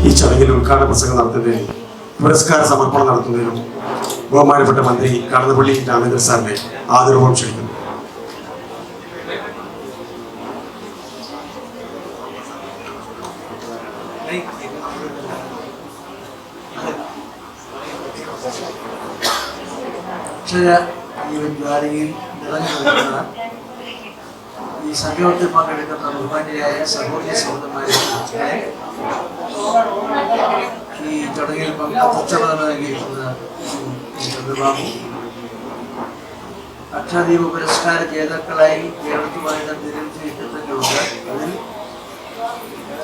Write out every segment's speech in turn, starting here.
ഈ ചടങ്ങിൽ ഉദ്ഘാടന പ്രസംഗം നടത്തുന്നതിനും പുരസ്കാര സമർപ്പണം നടത്തുന്നതിനും ബഹുമാനപ്പെട്ട മന്ത്രി കടന്നപ്പള്ളി രാമചന്ദ്രൻ സാറിനെ ആദരവോടെ ക്ഷണിക്കുന്നു. ഈ സംഗമത്തിൽ പങ്കെടുക്കുന്ന ബഹുമാന്യരായ സഹോദരി സഹോദരന്മാരെ, ഈ ചടങ്ങിൽ അധ്യക്ഷത നൽകിയിരിക്കുന്ന ചന്ദ്രബാബു, അക്ഷരദീപ പുരസ്കാര ജേതാക്കളായി കേരളത്തുമായിട്ട് നിരവധി വ്യക്തിത്വങ്ങളുണ്ട്. അതിൽ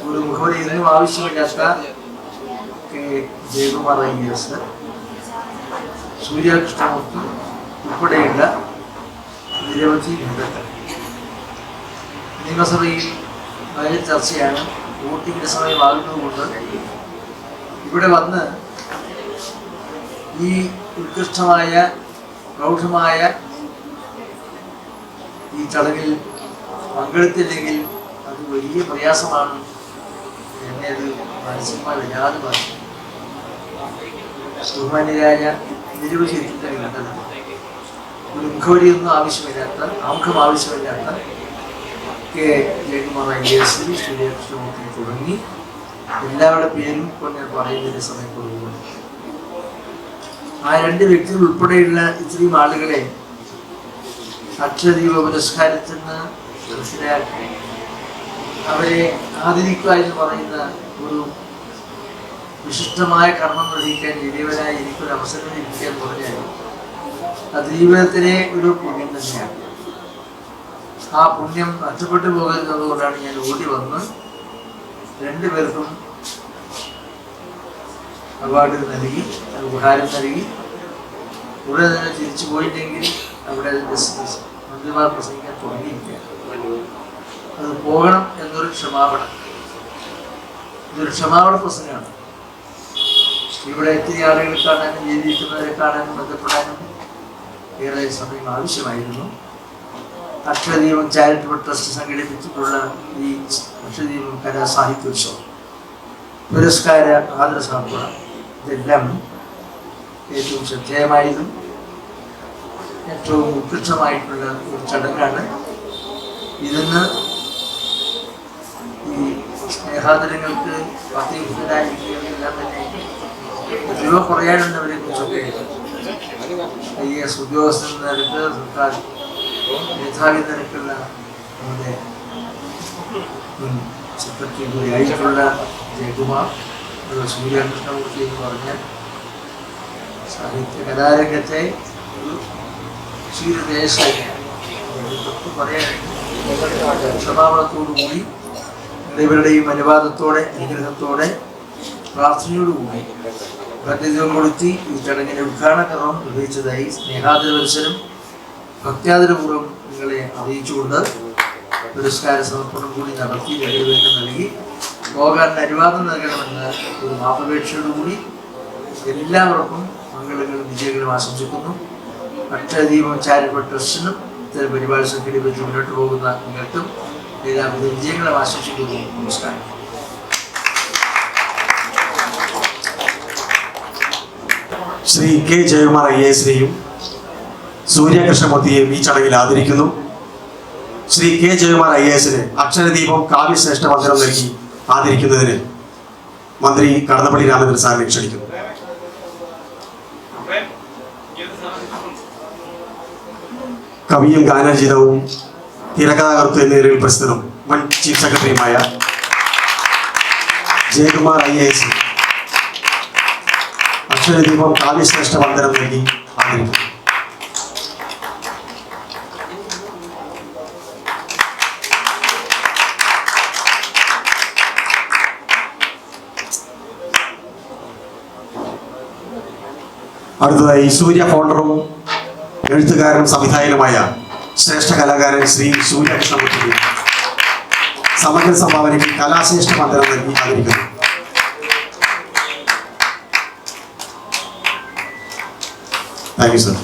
ഒരു മുഖവരി ഇന്നും ആവശ്യമില്ലാത്ത ജയകുമാർ IAS, സൂര്യകൃഷ്ണമൂർത്തി ഉൾപ്പെടെയുള്ള നിരവധി നേതാക്കൾ. നിയമസഭയിൽ വലിയ ചർച്ചയാണ്. വോട്ടിങ്ങിൻ്റെ സമയമാകുന്നതുകൊണ്ട് ഇവിടെ വന്ന് ഈ ഉത്കൃഷ്ടമായ പ്രൗഢമായ ഈ ചടങ്ങിൽ പങ്കെടുത്തില്ലെങ്കിൽ അത് വലിയ പ്രയാസമാണ്. എന്നെ അത് മാനസികമായി വല്ലാതെ പറഞ്ഞു. ബഹുമാന്യരായ നിരവധി വ്യക്തിത്വങ്ങൾ കണ്ടത് ഒരു മുഖവരിയൊന്നും ആവശ്യമില്ലാത്ത, ആമുഖം ആവശ്യമില്ലാത്ത ജയകുമാർ IAS, സൂര്യകൃഷ്ണമൂർത്തി തുടങ്ങി എല്ലാവരുടെ പേരും കൊണ്ട് ഞാൻ പറയുന്നതിന് സമയം കൊടുക്കുന്നു. ആ രണ്ട് വ്യക്തികൾ ഉൾപ്പെടെയുള്ള ഇത്രയും ആളുകളെ അക്ഷരദീപ പുരസ്കാരത്തിന് മനസ്സിലാക്കി അവരെ ആദരിക്കുക എന്ന് പറയുന്ന ഒരു വിശിഷ്ടമായ കർമ്മം നിർവഹിക്കാൻ വലിയവരായി എനിക്കൊരു അവസരം ലഭിക്കുക എന്ന് പറഞ്ഞാൽ അത് ജീവിതത്തിലെ ഒരു പുണ്യം തന്നെയാണ്. ആ പുണ്യം നഷ്ടപ്പെട്ടു പോകുന്നതുകൊണ്ടാണ് ഞാൻ ഓടി വന്ന് രണ്ടുപേർക്കും അവാർഡ് നൽകി, ഉപഹാരം നൽകി. ഉടനെ തന്നെ തിരിച്ചു പോയില്ലെങ്കിൽ അവിടെ മന്ത്രിമാർ പ്രസംഗിക്കാൻ തുടങ്ങിയിരിക്കുക. അത് പോകണം എന്നൊരു ക്ഷമാപണം. ഇതൊരു ക്ഷമാപണ പ്രസംഗമാണ്. ഇവിടെ എത്തിയ ആളുകളെ കാണാനും ജീവിക്കുന്നവരെ കാണാനും ബന്ധപ്പെടാനും ഏറെ സമയം ആവശ്യമായിരുന്നു. അക്ഷരദീപം ചാരിറ്റബിൾ ട്രസ്റ്റ് സംഘടിപ്പിച്ചിട്ടുള്ള ഈ അക്ഷരദീപം കലാസാഹിത്യോത്സവം, പുരസ്കാര ആദര സമർപ്പണം, ഇതെല്ലാം ഏറ്റവും ശ്രദ്ധേയമായതും ഏറ്റവും ഉത്കൃഷ്ടമായിട്ടുള്ള ഒരു ചടങ്ങാണ്. ഇതിന്ന് ഈ സ്നേഹാദരങ്ങൾക്ക് പത്തിനായിരിക്കുകയെല്ലാം തന്നെ എത്രയോ പറയാനുള്ളവരെ കുറിച്ചൊക്കെ IAS ഉദ്യോഗസ്ഥ നിരക്ക്, സർക്കാർ മേധാവി നിരക്കുള്ള നമ്മുടെ മുൻ സെക്രട്ടറി കൂടി ആയിട്ടുള്ള ജയകുമാർ, സൂര്യകൃഷ്ണമൂർത്തി എന്ന് പറഞ്ഞാൽ സാഹിത്യ കലാരംഗത്തെ ഒരു ക്ഷീരദേശമാണ്. പറയാൻ ക്ഷമാപണത്തോടുകൂടി ഇവരുടെയും അനുവാദത്തോടെ, അനുഗ്രഹത്തോടെ, പ്രാർത്ഥനയോടുകൂടി ഭക്തിദീപം കൊളുത്തി ഈ ചടങ്ങിന്റെ ഉദ്ഘാടന കർമ്മം നിർവഹിച്ചതായി സ്നേഹാദരവത്സരം ഭക്ത്യാദരപൂർവ്വം നിങ്ങളെ അറിയിച്ചുകൊണ്ട് പുരസ്കാര സമർപ്പണം കൂടി നടത്തി രണ്ടുപേർക്ക് നൽകി പോകാൻ അനുവാദം നൽകണമെന്ന് ഒരു മാപ്പപേക്ഷയോടുകൂടി എല്ലാവർക്കും മംഗളങ്ങളും വിജയങ്ങളും ആശംസിക്കുന്നു. അക്ഷരദീപം ചാരിറ്റബിൾ ട്രസ്റ്റിനും ഇത്തരം പരിപാടി സംഘടിപ്പിച്ച് മുന്നോട്ട് പോകുന്ന നിങ്ങൾക്കും എല്ലാവിധ വിജയങ്ങളും ആശംസിക്കുന്നു. നമസ്കാരം. ശ്രീ K. ജയകുമാർ IASനെയും സൂര്യകൃഷ്ണമൂർത്തിയെയും ഈ ചടങ്ങിൽ ആദരിക്കുന്നു. ശ്രീ K. ജയകുമാർ IASന് അക്ഷരദീപം കാവ്യശ്രേഷ്ഠ മന്ദിരം നൽകി ആദരിക്കുന്നതിന് മന്ത്രി കടന്നപ്പള്ളി രാമചന്ദ്രൻ സാറിനെ ക്ഷണിക്കുന്നു. കവിയും ഗാനരചിതവും തിരക്കഥാകൃത്തും എന്നിവരിൽ പ്രസിദ്ധനും മുൻ ചീഫ് സെക്രട്ടറിയുമായ ജയകുമാർ IAS അക്ഷരദീപം കാവ്യശ്രേഷ്ഠ മന്ദിരം നൽകി ആദരിക്കുന്നു. അടുത്തതായി സൂര്യ ഫൗണ്ടറും എഴുത്തുകാരനും സംവിധായകനുമായ ശ്രേഷ്ഠ കലാകാരൻ ശ്രീ സൂര്യകൃഷ്ണമൂർത്തി സമഗ്ര സംഭാവനയ്ക്ക് കലാശ്രേഷ്ഠ മന്ദിരം നൽകി ആദരിക്കുന്നു. Thank you sir.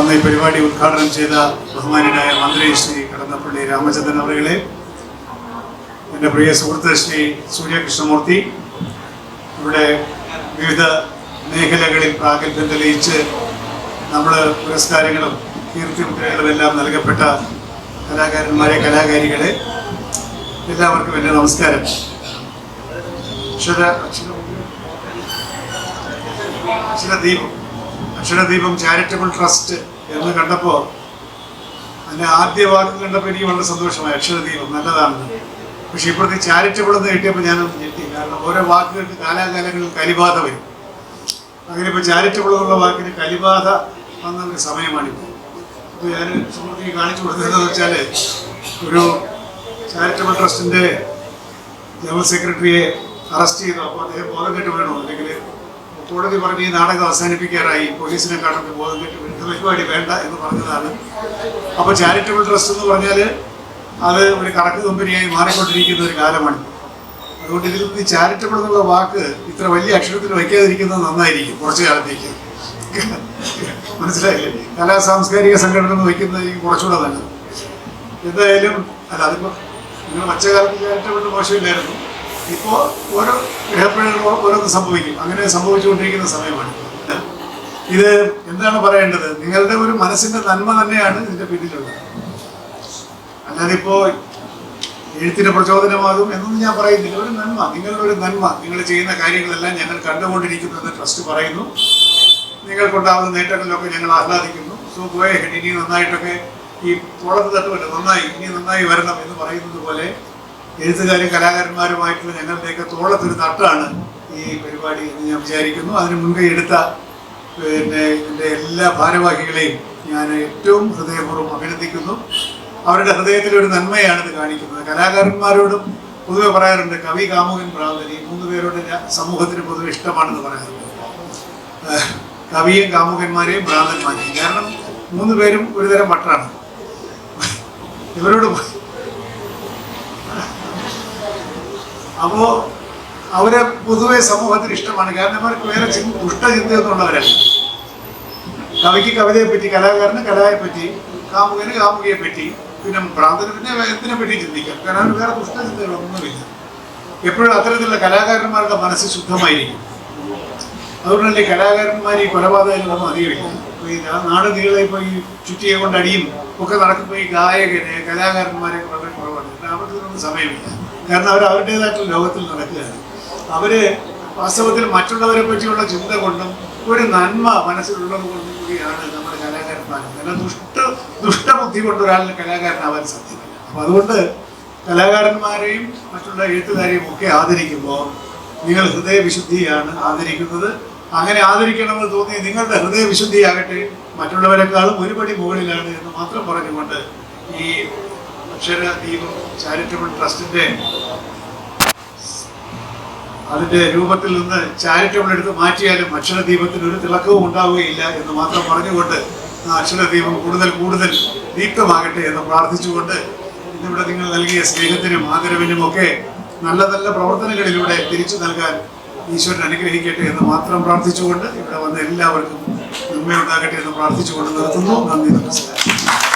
വന്ന ഈ പരിപാടി ഉദ്ഘാടനം ചെയ്ത ബഹുമാന്യനായ മന്ത്രി ശ്രീ കടന്നപ്പള്ളി രാമചന്ദ്രൻ അവர்களെ, എൻ്റെ പ്രിയ സുഹൃത്ത് ശ്രീ സൂര്യകൃഷ്ണമൂർത്തി, ഇവിടെ വിവിധ മേഖലകളിൽ പ്രാഗൽഭ്യം തെളിയിച്ച് നമ്മൾ പുരസ്കാരങ്ങളും കീർത്തിമുദ്രകളും എല്ലാം നൽകപ്പെട്ട കലാകാരന്മാരെ, കലാകാരികളെ, എല്ലാവർക്കും എൻ്റെ നമസ്കാരം. അക്ഷരദീപം ചാരിറ്റബിൾ ട്രസ്റ്റ് എന്ന് കണ്ടപ്പോൾ, അതിൻ്റെ ആദ്യ വാക്ക് കണ്ടപ്പോൾ എനിക്ക് വളരെ സന്തോഷമായി. അക്ഷരദീപം നല്ലതാണെന്ന്. പക്ഷെ ഇപ്പോഴത്തെ ചാരിറ്റബിൾ എന്ന് കിട്ടിയപ്പോൾ ഞാനൊന്ന് ഞെട്ടി. കാരണം ഓരോ വാക്കുകൾക്ക് കാലാകാലങ്ങളിൽ കലിബാധ വരും. അങ്ങനെ ഇപ്പോൾ ചാരിറ്റബിൾ എന്നുള്ള വാക്കിന് കലിബാധ വന്ന ഒരു സമയമാണിപ്പോൾ. അപ്പോൾ ഞാൻ സുഹൃത്തിക്ക് കാണിച്ചു കൊടുത്തതെന്ന് വെച്ചാൽ, ഒരു ചാരിറ്റബിൾ ട്രസ്റ്റിൻ്റെ ജനറൽ സെക്രട്ടറിയെ അറസ്റ്റ് ചെയ്തു. അപ്പോൾ അദ്ദേഹം ബോധം കെട്ട് വീണു. അല്ലെങ്കിൽ കോടതി പറഞ്ഞ് ഈ നാടകം അവസാനിപ്പിക്കാറായി, പോലീസിനെ കാണുമ്പോൾ ബോധം കെട്ട് വീഴുന്ന പരിപാടി വേണ്ട എന്ന് പറഞ്ഞതാണ്. അപ്പോൾ ചാരിറ്റബിൾ ട്രസ്റ്റ് എന്ന് പറഞ്ഞാൽ അത് ഒരു കണക്ക് കമ്പനിയായി മാറിക്കൊണ്ടിരിക്കുന്ന ഒരു കാലമാണ്. അതുകൊണ്ട് ഇതിൽ ഈ ചാരിറ്റബിൾ എന്നുള്ള വാക്ക് ഇത്ര വലിയ അക്ഷരത്തിൽ വയ്ക്കാതിരിക്കുന്നത് നന്നായിരിക്കും കുറച്ചു കാലത്തേക്ക്. മനസ്സിലായില്ലേ? കലാ സാംസ്കാരിക സംഘടന വയ്ക്കുന്നതായിരിക്കും കുറച്ചുകൂടെ നല്ലത്. എന്തായാലും അല്ല, അതിപ്പോൾ നിങ്ങൾ മറ്റകാലത്ത് ചാരിറ്റബിൾ മോശമില്ലായിരുന്നു. ഇപ്പോൾ ഓരോ ഗ്രഹപ്പിഴകൾ ഓരോന്ന് സംഭവിക്കും. അങ്ങനെ സംഭവിച്ചുകൊണ്ടിരിക്കുന്ന സമയമാണ്. ഇത് എന്താണ് പറയേണ്ടത്? നിങ്ങളുടെ ഒരു മനസ്സിൻ്റെ നന്മ തന്നെയാണ് ഇതിൻ്റെ പിന്നിലുള്ളത്. അല്ലാതെ ഇപ്പോൾ എഴുത്തിന് പ്രചോദനമാകും എന്നൊന്നും ഞാൻ പറയുന്നില്ല. ഒരു നന്മ, നിങ്ങളുടെ ഒരു നന്മ, നിങ്ങൾ ചെയ്യുന്ന കാര്യങ്ങളെല്ലാം ഞങ്ങൾ കണ്ടുകൊണ്ടിരിക്കുന്നുവെന്ന് ട്രസ്റ്റ് പറയുന്നു. നിങ്ങൾക്കുണ്ടാകുന്ന നേട്ടങ്ങളിലൊക്കെ ഞങ്ങൾ ആഹ്ലാദിക്കുന്നു. സോ ഗോ ഹെഡ്, ഇനി നന്നായിട്ടൊക്കെ ഈ തോളത്ത് തട്ടുമല്ലോ, നന്നായി, ഇനി നന്നായി വരണം എന്ന് പറയുന്നത് പോലെ എഴുത്തുകാരും കലാകാരന്മാരുമായിട്ടുള്ള ഞങ്ങളുടെയൊക്കെ തോളത്തൊരു തട്ടാണ് ഈ പരിപാടി എന്ന് ഞാൻ വിചാരിക്കുന്നു. അതിന് മുൻകൈ എടുത്ത ഇതിൻ്റെ എല്ലാ ഭാരവാഹികളെയും ഞാൻ ഏറ്റവും ഹൃദയപൂർവ്വം അഭിനന്ദിക്കുന്നു. അവരുടെ ഹൃദയത്തിലൊരു നന്മയാണ് ഇത് കാണിക്കുന്നത്. കലാകാരന്മാരോടും പൊതുവെ പറയാറുണ്ട്, കവി, കാമുകൻ, ഭ്രാന്തൻ, ഈ 3 പേരോട് സമൂഹത്തിന് പൊതുവെ ഇഷ്ടമാണെന്ന് പറയാറുണ്ട്. കവിയും കാമുകന്മാരെയും ഭ്രാന്തന്മാരെയും. കാരണം 3 പേരും ഒരുതരം വട്ടാണ്. ഇവരോട് അപ്പോൾ അവരെ പൊതുവെ സമൂഹത്തിന് ഇഷ്ടമാണ്. കാരണം അവർക്ക് വേറെ ദുഷ്ടചിന്തയൊന്നുമുള്ളവരല്ല. കവിക്ക് കവിതയെ പറ്റി, കലാകാരന് കലയെ പറ്റി, കാമുകന് കാമുകയെ പറ്റി, പിന്നെ ഭ്രാന്തന് പിന്നെ എന്തിനെ പറ്റി ചിന്തിക്കാം. കാരണം അവന് വേറെ ദുഷ്ടചിന്തകളൊന്നുമില്ല. എപ്പോഴും അത്തരത്തിലുള്ള കലാകാരന്മാരുടെ മനസ്സ് ശുദ്ധമായിരിക്കും. അതുകൊണ്ടല്ലേ കലാകാരന്മാർ ഈ കൊലപാതകങ്ങളൊന്നും അധികമില്ല. ഇപ്പോൾ ഈ നാട് നീളെ ഇപ്പോൾ ഈ ചുറ്റിയെ കൊണ്ട് അടിയും ഒക്കെ നടക്കുമ്പോൾ ഈ ഗായകനെ, കലാകാരന്മാരെ വളരെ കുറവാണ്. അവർക്കൊന്നും സമയമില്ല. കാരണം അവർ അവരുടേതായിട്ടുള്ള ലോകത്തിൽ നടക്കുകയാണ്. അവർ വാസ്തവത്തിൽ മറ്റുള്ളവരെ പറ്റിയുള്ള ചിന്ത കൊണ്ടും ഒരു നന്മ മനസ്സിലുള്ളത് കൊണ്ടും കൂടിയാണ് നമ്മുടെ കലാകാരന്മാർ. കാരണം ദുഷ്ടബുദ്ധി കൊണ്ട് ഒരാളിന് കലാകാരനാവാൻ സാധ്യമല്ല. അപ്പോൾ അതുകൊണ്ട് കലാകാരന്മാരെയും മറ്റുള്ള എഴുത്തുകാരെയും ഒക്കെ ആദരിക്കുമ്പോൾ നിങ്ങൾ ഹൃദയവിശുദ്ധിയാണ് ആദരിക്കുന്നത്. അങ്ങനെ ആദരിക്കണമെന്ന് തോന്നി നിങ്ങളുടെ ഹൃദയവിശുദ്ധിയാകട്ടെ മറ്റുള്ളവരെക്കാളും ഒരുപടി മുകളിലാണ് എന്ന് മാത്രം പറഞ്ഞുകൊണ്ട് ഈ അക്ഷരദീപം ചാരിറ്റബിൾ ട്രസ്റ്റിൻ്റെ അതിൻ്റെ രൂപത്തിൽ നിന്ന് ചാരിറ്റബിൾ എടുത്ത് മാറ്റിയാലും അക്ഷരദീപത്തിന് ഒരു തിളക്കവും ഉണ്ടാവുകയില്ല എന്ന് മാത്രം പറഞ്ഞുകൊണ്ട് ആ അക്ഷരദീപം കൂടുതൽ കൂടുതൽ ദീപ്തമാകട്ടെ എന്ന് പ്രാർത്ഥിച്ചുകൊണ്ട് ഇന്നിവിടെ നിങ്ങൾ നൽകിയ സ്നേഹത്തിനും ആദരവിനും ഒക്കെ നല്ല നല്ല പ്രവർത്തനങ്ങളിലൂടെ തിരിച്ചു നൽകാൻ ഈശ്വരൻ അനുഗ്രഹിക്കട്ടെ എന്ന് മാത്രം പ്രാർത്ഥിച്ചുകൊണ്ട് ഇവിടെ വന്ന എല്ലാവർക്കും നന്മയുണ്ടാകട്ടെ എന്ന് പ്രാർത്ഥിച്ചുകൊണ്ട് നിർത്തുന്നു. നന്ദി, നമസ്കാരം.